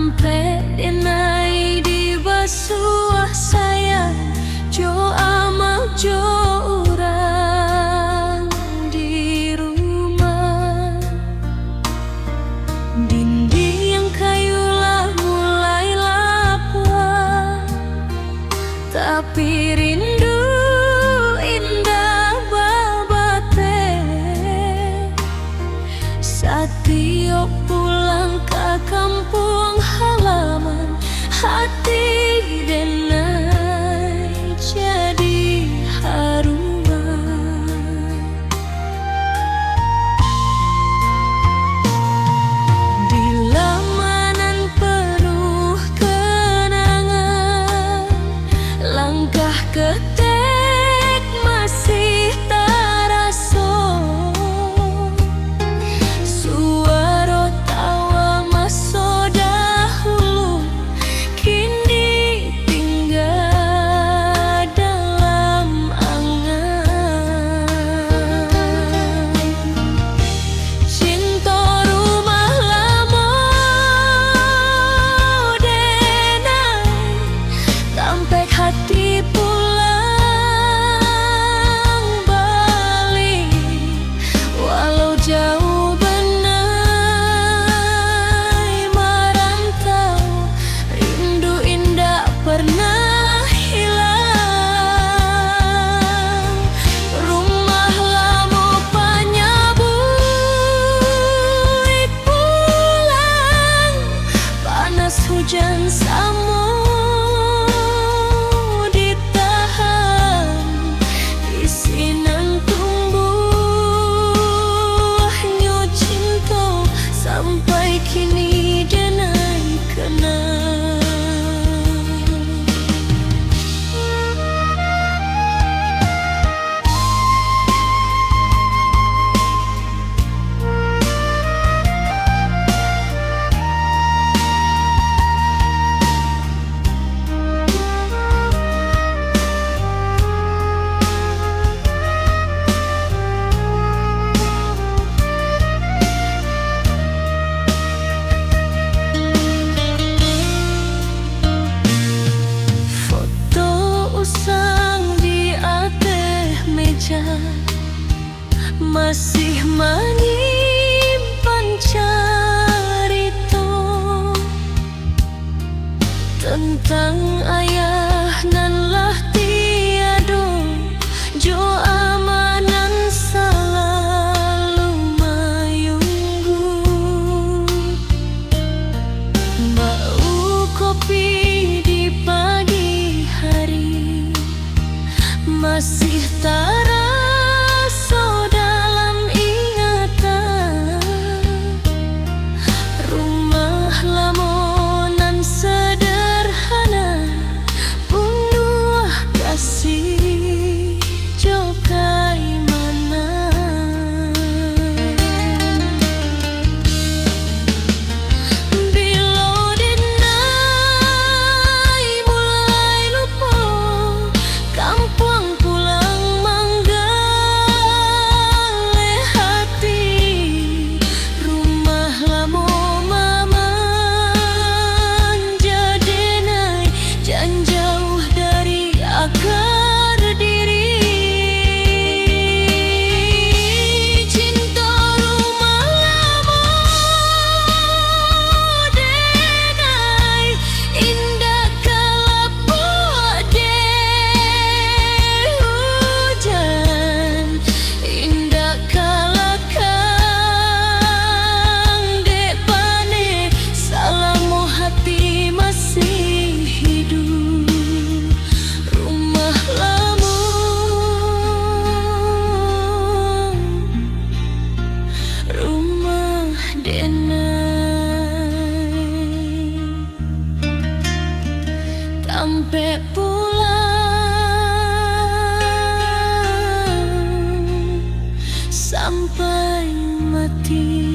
Tampe denai di basuah saya jo amal jo orang di rumah. Dinding yang kayu lah mulai lapar, tapi rindu indah babate. Setiap pulang ke kampung halaman, hati denai jadi haruan. Di lamanan penuh kenangan, langkah ketek masih terasa. Suara tawa masa dahulu kini tinggal dalam angan. Cinta rumah lama denai, sampai hati pulang balik. Walau jauh benai merantau, rindu indah pernah hilang. Rumah lama penyambut pulang, panas hujan sama ditahan. Isinan tumbuhnya cinta, sampai kini denai kenang. Foto usang di atas meja, masih menyimpan cerita tentang ayah nan lah tiada, jo amanan selalu mayunggu. Bau kopi di pagi hari masih terasa dalam ingatan. Rumah lama nan sederhana, penuh kasih jo kaimanan. Bila denai mulai lupa, kampung pulang manggale hati. Rumah lama maman jadenai, jangan jauh dari akar diri. Cinta rumah lama denai, indah kelapa de hujan, indah kalakang de pane. Salamu hati masih hidup. Rumah lama, rumah denai, sampai pulang, sampai mati.